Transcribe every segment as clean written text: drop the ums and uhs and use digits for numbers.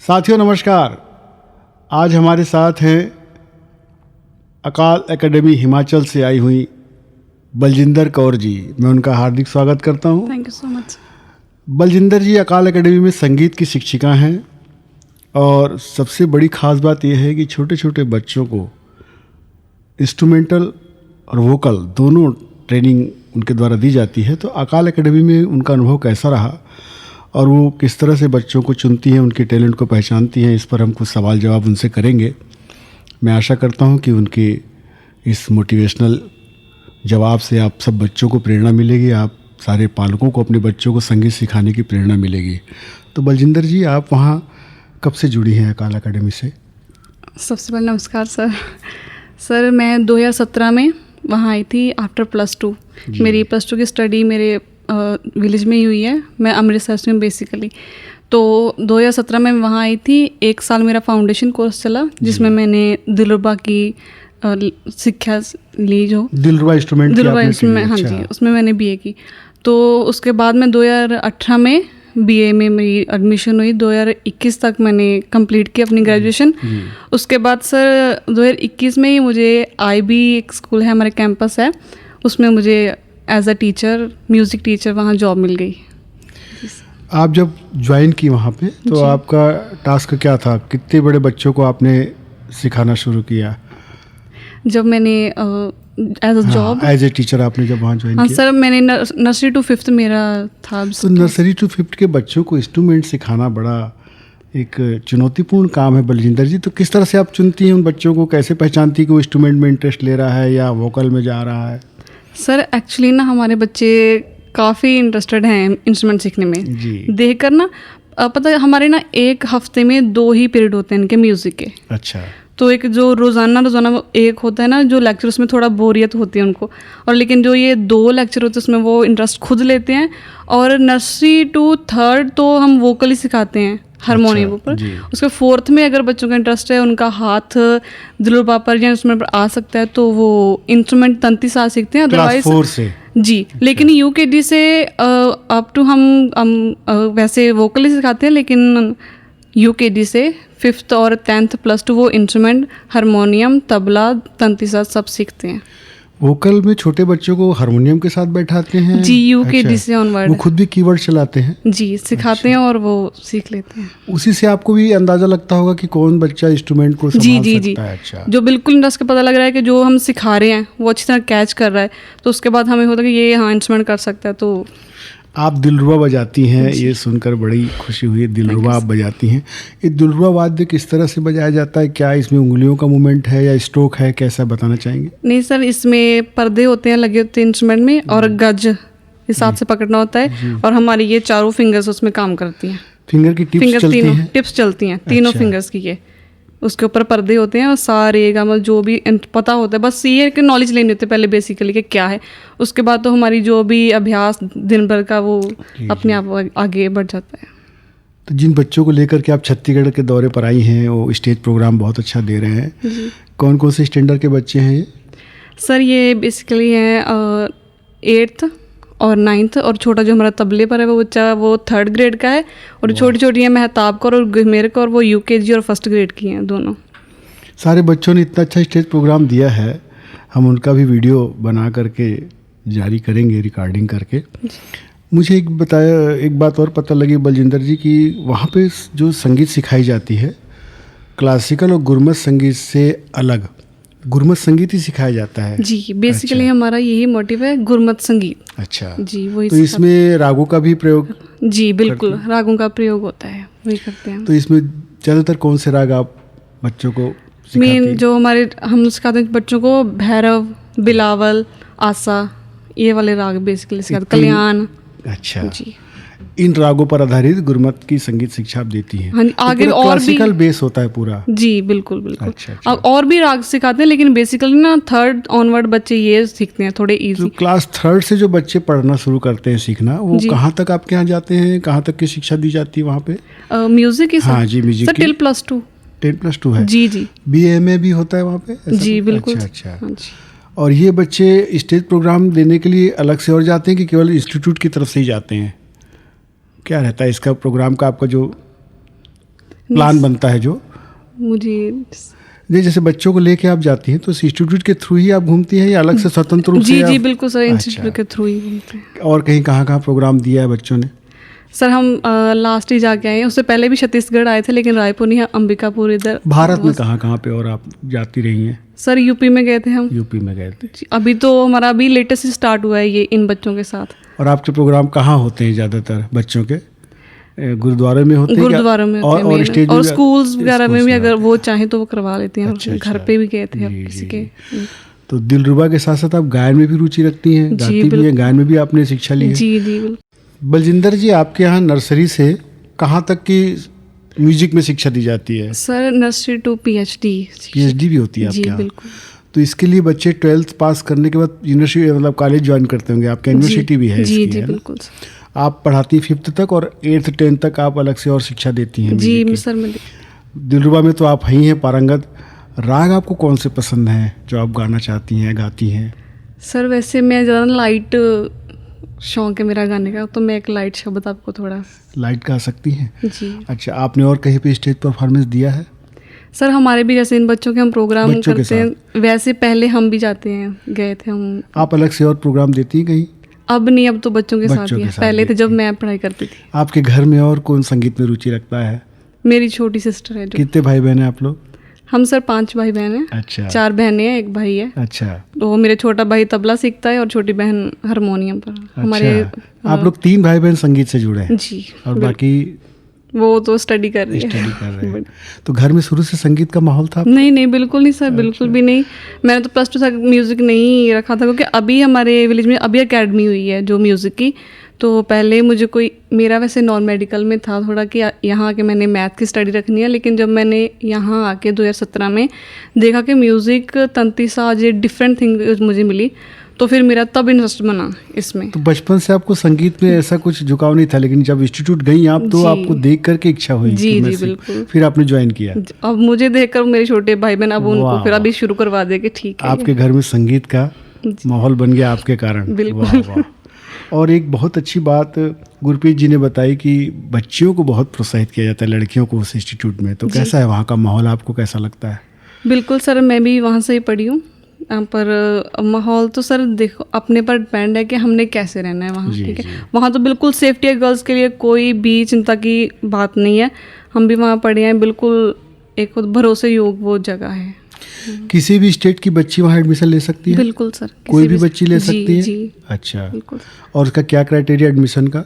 साथियों नमस्कार। आज हमारे साथ हैं अकाल एकेडमी हिमाचल से आई हुई बलजिंदर कौर जी। मैं उनका हार्दिक स्वागत करता हूं। Thank you so much. Baljinder ji Akal Academy में संगीत की शिक्षिका हैं और सबसे बड़ी ख़ास बात यह है कि छोटे छोटे बच्चों को इंस्ट्रूमेंटल और वोकल दोनों ट्रेनिंग उनके द्वारा दी जाती है। तो अकाल एकेडमी में उनका अनुभव कैसा रहा और वो किस तरह से बच्चों को चुनती हैं, उनके टैलेंट को पहचानती हैं, इस पर हम कुछ सवाल जवाब उनसे करेंगे। मैं आशा करता हूं कि उनके इस मोटिवेशनल जवाब से आप सब बच्चों को प्रेरणा मिलेगी, आप सारे पालकों को अपने बच्चों को संगीत सिखाने की प्रेरणा मिलेगी। तो बलजिंदर जी आप वहाँ कब से जुड़ी हैं अकाल एकेडमी से? सबसे पहले नमस्कार सर मैं 2017 में वहाँ आई थी आफ्टर +2। मेरी +2 की स्टडी मेरे विलेज में ही हुई है। मैं अमृतसर से हूँ बेसिकली। तो 2017 में वहाँ आई थी। 1 साल मेरा फाउंडेशन कोर्स चला जिसमें मैंने दिलरुबा की शिक्षा ली। जो दिलरुबा इंस्ट्रूमेंट हाँ जी, उसमें मैंने बीए की। तो उसके बाद में 2018 में बीए में मेरी एडमिशन हुई। 2021 तक मैंने कंप्लीट की अपनी ग्रेजुएशन। उसके बाद सर 2021 में ही मुझे IB एक स्कूल है हमारे कैंपस है, उसमें मुझे as a teacher, music teacher वहाँ जॉब मिल गई। आप जब ज्वाइन की वहाँ पे तो आपका टास्क क्या था? कितने बड़े बच्चों को आपने सिखाना शुरू किया? जब मैंने as a job as a teacher आपने जब वहाँ ज्वाइन हाँ किया? सर, मैंने नर्सरी टू 5th मेरा था। तो नर्सरी टू 5th के बच्चों को इंस्ट्रूमेंट सिखाना बड़ा एक चुनौतीपूर्ण काम है बलजिंदर जी। तो किस तरह से आप चुनती हैं उन बच्चों को? कैसे पहचानती है कि वो इंस्ट्रूमेंट में इंटरेस्ट ले रहा है या वोकल में जा रहा है? सर एक्चुअली ना हमारे बच्चे काफ़ी इंटरेस्टेड हैं इंस्ट्रूमेंट सीखने में। देख कर ना पता है हमारे ना एक हफ्ते में 2 ही पीरियड होते हैं इनके म्यूज़िक के। अच्छा। तो एक जो रोज़ाना एक होता है ना जो लेक्चर, उसमें थोड़ा बोरियत होती है उनको, और लेकिन जो ये 2 लेक्चर होते हैं उसमें वो इंटरेस्ट खुद लेते हैं। और नर्सरी टू 3rd तो हम वोकल ही सिखाते हैं, हारमोनियम ऊपर। उसके 4th में अगर बच्चों का इंटरेस्ट है, उनका हाथ दिलरुबा पर या इंस्ट्रूमेंट पर आ सकता है तो वो इंस्ट्रूमेंट तंती साथ सीखते हैं। क्लास 4 से जी। लेकिन UKG से अप टू हम वैसे वोकल ही सिखाते हैं, लेकिन UKG से 5th और 10th +2 वो इंस्ट्रूमेंट हारमोनियम, तबला, तंती साथ सब सीखते हैं। वोकल में छोटे बच्चों को हारमोनियम के साथ बैठाते हैं जी, UKG से ऑनवर्ड। वो खुद भी कीबोर्ड चलाते हैं? जी, सिखाते हैं और वो सीख लेते हैं। उसी से आपको भी अंदाजा लगता होगा कि कौन बच्चा इंस्ट्रूमेंट को संभाल सकता है। अच्छा। जो बिल्कुल इंटरेस्ट का पता लग रहा है कि जो हम सिखा रहे हैं वो अच्छी तरह कैच कर रहा है, तो उसके बाद हमें होता है कि ये इंस्ट्रूमेंट कर सकता है। तो आप दिलरुबा बजाती हैं, ये सुनकर बड़ी खुशी हुई। दिलरुबा आप बजाती हैं। ये दिलरुबा वाद्य किस तरह से बजाया जाता है? क्या इसमें उंगलियों का मूवमेंट है या स्ट्रोक है? कैसा बताना चाहेंगे? नहीं सर, इसमें पर्दे होते हैं, लगे होते हैं इंस्ट्रूमेंट में, और गज हिसाब से पकड़ना होता है। और हमारी ये 4 फिंगर्स उसमें काम करती हैं। फिंगर की टिप्स चलती हैं तीनों फिंगर्स की। ये उसके ऊपर पर्दे होते हैं और सारे गामा जो भी पता होता है, बस ये कि नॉलेज लेनी होती है पहले बेसिकली कि क्या है। उसके बाद तो हमारी जो भी अभ्यास दिन भर का वो अपने आप आगे बढ़ जाता है। तो जिन बच्चों को लेकर के आप छत्तीसगढ़ के दौरे पर आई हैं, वो स्टेज प्रोग्राम बहुत अच्छा दे रहे हैं। कौन कौन से स्टैंडर्ड के बच्चे हैं ये? सर ये बेसिकली हैं 8th और 9th, और छोटा जो हमारा तबले पर है वो बच्चा वो 3rd ग्रेड का है। और छोटी छोटी हैं महताब कौर और गुरमेर कौर, वो UKG और 1st ग्रेड की हैं दोनों। सारे बच्चों ने इतना अच्छा स्टेज प्रोग्राम दिया है, हम उनका भी वीडियो बना करके जारी करेंगे रिकॉर्डिंग करके। मुझे एक बात और पता लगी बलजिंदर जी कि वहाँ पे जो संगीत सिखाई जाती है क्लासिकल और गुरमत संगीत से अलग गुरमत संगीत ही सिखाया जाता है। जी, बेसिकली हमारा यही मोटिव है, गुरमत संगीत। अच्छा जी, वही। तो इसमें रागों का भी प्रयोग? जी बिल्कुल, रागों का प्रयोग होता है, वही करते हैं। तो इसमें ज़्यादातर कौन से राग आप बच्चों को सिखाती हैं? मेन जो हम सिखाते हैं बच्चों को भैरव, बिलावल, आसा, ये वाले राग बेसिकली सिखाते, कल्याण। अच्छा जी। इन रागों पर आधारित गुरमत की संगीत शिक्षा आप देती हैं? हाँ, आगे तो और क्लासिकल बेस होता है पूरा? जी बिल्कुल। अच्छा। और भी राग सिखाते हैं, लेकिन बेसिकली ना 3rd ऑनवर्ड बच्चे ये सीखते हैं थोड़े इजी। तो क्लास 3rd से जो बच्चे पढ़ना शुरू करते हैं, सीखना, वो कहाँ तक आपके यहाँ जाते हैं? कहाँ तक की शिक्षा दी जाती है वहाँ पे? म्यूजिक की? हाँ जी, म्यूजिक सर टिल +2। 10+2 है? जी। BA में भी होता है वहाँ पे? जी बिल्कुल। अच्छा। और ये बच्चे स्टेज प्रोग्राम देने के लिए अलग से और जाते हैं कि केवल इंस्टीट्यूट की तरफ से ही जाते हैं? क्या रहता है इसका प्रोग्राम का आपका जो प्लान बनता है जो? मुझे नहीं, जैसे बच्चों को लेके आप जाती हैं तो इंस्टीट्यूट के थ्रू ही आप घूमती हैं या अलग से स्वतंत्र रूप से? जी बिल्कुल सर, इंस्टीट्यूट के थ्रू ही घूमते हैं। और कहीं कहाँ प्रोग्राम दिया है बच्चों ने? सर हम लास्ट ही जाके आए हैं, उससे पहले भी छत्तीसगढ़ आए थे, लेकिन रायपुर नहीं, अंबिकापुर इधर। भारत में कहाँ पे और आप जाती रही हैं? सर यूपी में गए थे हम। यूपी में गए थे। अभी तो हमारा अभी लेटेस्ट स्टार्ट हुआ है ये इन बच्चों के साथ। और आपके प्रोग्राम कहाँ होते हैं ज़्यादातर बच्चों के? गुरुद्वारों में होते हैं? गुरुद्वारों में होते हैं और स्टेज और स्कूल्स वगैरह में भी अगर वो चाहें तो वो करवा लेते हैं। अच्छा, घर पे भी गए थे अब किसी के। तो दिलरुबा के साथ साथ आप गायन में भी रुचि रखती हैं, गाती भी हैं, गायन में भी आपने शिक्षा ली है? जी बिल्कुल। बलजिंदर जी, आपके यहाँ नर्सरी से कहाँ तक की म्यूजिक में शिक्षा दी जाती है? Sir nursery to PhD। PhD भी होती है आपके जी यहाँ? बिल्कुल। तो इसके लिए बच्चे 12th पास करने के बाद यूनिवर्सिटी मतलब कॉलेज ज्वाइन करते होंगे? आपका यूनिवर्सिटी भी है? जी इसकी, जी है ना? बिल्कुल। आप पढ़ाती 5th तक और 8th 10th तक आप अलग से और शिक्षा देती हैं? जी सर मैं दिलरुबा में तो आप ही हैं पारंगत। राग आपको कौन से पसंद हैं जो आप गाना चाहती हैं, गाती हैं? सर वैसे मैं ज़्यादा लाइट शौक है मेरा गाने का, तो मैं एक लाइट शब्द आपको थोड़ा लाइट गा सकती हैं? जी। अच्छा, आपने और कहीं पे स्टेज परफॉर्मेंस दिया है? सर हमारे भी जैसे इन बच्चों के हम प्रोग्राम करते हैं वैसे पहले हम भी जाते हैं, गए थे हम। आप अलग से और प्रोग्राम देती हैं कहीं? अब नहीं, अब तो बच्चों के साथ ही है। पहले थे जब मैं पढ़ाई करती थी। आपके घर में और कौन संगीत में रुचि रखता है? मेरी छोटी सिस्टर है जो। कितने भाई बहन हैं आप लोग? हम सर 5 भाई बहन हैं। अच्छा। 4 बहनें हैं, 1 भाई है। अच्छा। तो मेरे छोटा भाई तबला सीखता है और छोटी बहन हारमोनियम पर। हमारे आप लोग 3 भाई बहन संगीत से जुड़े हैं? जी। और बाकी वो तो स्टडी कर रही है। तो घर में शुरू से संगीत का माहौल था? नहीं बिल्कुल नहीं सर, बिल्कुल भी नहीं। मैंने तो +2 तक म्यूज़िक नहीं रखा था, क्योंकि अभी हमारे विलेज में अभी एकेडमी हुई है जो म्यूज़िक की। तो पहले मुझे मेरा वैसे नॉन मेडिकल में था थोड़ा कि यहाँ आके मैंने मैथ की स्टडी रखनी है, लेकिन जब मैंने यहाँ आके 2017 में देखा कि म्यूज़िक तंती साज ये डिफरेंट थिंग मुझे मिली, तो फिर मेरा तब इंटरेस्ट बना इसमें। तो बचपन से आपको संगीत में ऐसा कुछ झुकाव नहीं था, लेकिन जब इंस्टीट्यूट गई आप तो आपको देख करके इच्छा हुई? जी बिल्कुल। फिर आपने ज्वाइन किया? अब मुझे देखकर मेरे छोटे भाई बहन अब उनको फिर अभी शुरू करवा दे कि ठीक है। आपके घर में संगीत का माहौल बन गया आपके कारण? बिल्कुल। और एक बहुत अच्छी बात गुरप्रीत जी ने बताई कि बच्चियों को बहुत प्रोत्साहित किया जाता है, लड़कियों को उस इंस्टीट्यूट में। तो कैसा है वहाँ का माहौल, आपको कैसा लगता है? बिल्कुल सर, मैं भी वहाँ से ही पढ़ी हूँ। पर माहौल तो सर देखो अपने पर डिपेंड है कि हमने कैसे रहना है वहाँ। ठीक है, वहाँ तो बिल्कुल सेफ्टी है, गर्ल्स के लिए कोई भी चिंता की बात नहीं है। हम भी वहाँ पढ़े हैं, बिल्कुल एक भरोसे योग वो जगह है। किसी भी स्टेट की बच्ची वहाँ एडमिशन ले सकती है? बिल्कुल सर, कोई भी बच्ची ले सकती है? जी। अच्छा, बिल्कुल। और उसका क्या क्राइटेरिया एडमिशन का?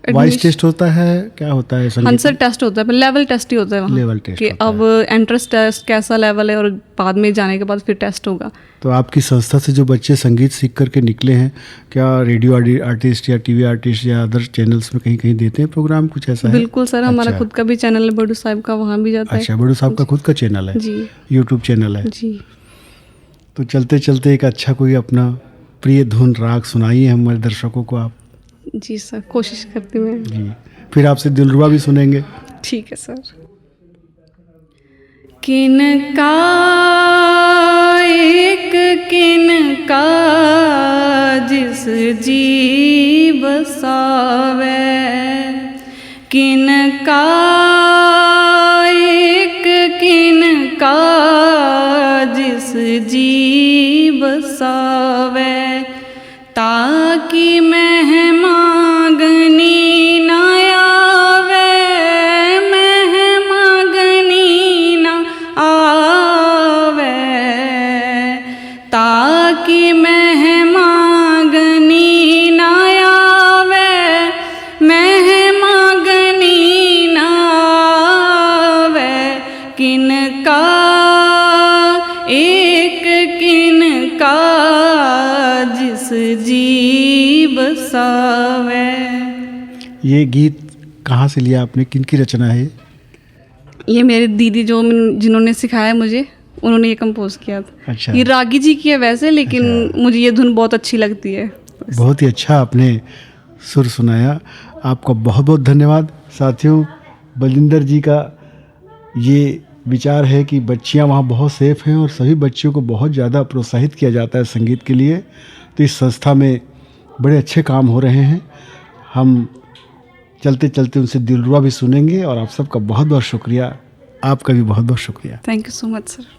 वॉइस टेस्ट होता है, क्या होता है? आंसर टेस्ट होता है, लेवल टेस्ट ही होता है वहाँ। लेवल टेस्ट कि अब एंट्रेंस टेस्ट कैसा लेवल है और बाद में जाने के बाद फिर टेस्ट होगा। तो आपकी संस्था से जो बच्चे संगीत सीख करके निकले हैं, क्या रेडियो आर्टिस्ट या टीवी आर्टिस्ट या अदर चैनल्स में कहीं कहीं देते हैं प्रोग्राम, कुछ ऐसा है? बिल्कुल सर, हमारा खुद का भी चैनल है बड़ू साहब का, वहाँ भी जाता है। अच्छा, बड़ू साहब का खुद का चैनल है? जी। यूट्यूब चैनल है? जी। तो चलते चलते एक अच्छा कोई अपना प्रिय धुन राग सुनाइए हमारे दर्शकों को आप। जी सर, कोशिश करती हूँ जी। फिर आपसे दिलरुबा भी सुनेंगे। ठीक है सर। किनका एक किनका जिस जी बसावे, किनका एक किनका जिस जी बसावे, ताकि महमागनी न आवे, महमागनी न आवे, ताकि महमागनी न आवे, महमागनी न आवे, किनका एक किनका जिस जी बसावे। ये गीत कहाँ से लिया आपने, किनकी रचना है? ये मेरे दीदी जो जिन्होंने सिखाया मुझे, उन्होंने ये कंपोज किया था। अच्छा। ये रागी जी की है वैसे, लेकिन मुझे ये धुन बहुत अच्छी लगती है। बहुत ही अच्छा आपने सुर सुनाया, आपका बहुत बहुत धन्यवाद। साथियों, बलजिंदर जी का ये विचार है कि बच्चियां वहाँ बहुत सेफ हैं और सभी बच्चियों को बहुत ज़्यादा प्रोत्साहित किया जाता है संगीत के लिए। तो इस संस्था में बड़े अच्छे काम हो रहे हैं। हम चलते चलते उनसे दिलरुबा भी सुनेंगे। और आप सबका बहुत बहुत शुक्रिया, आपका भी बहुत बहुत शुक्रिया। Thank you so much sir.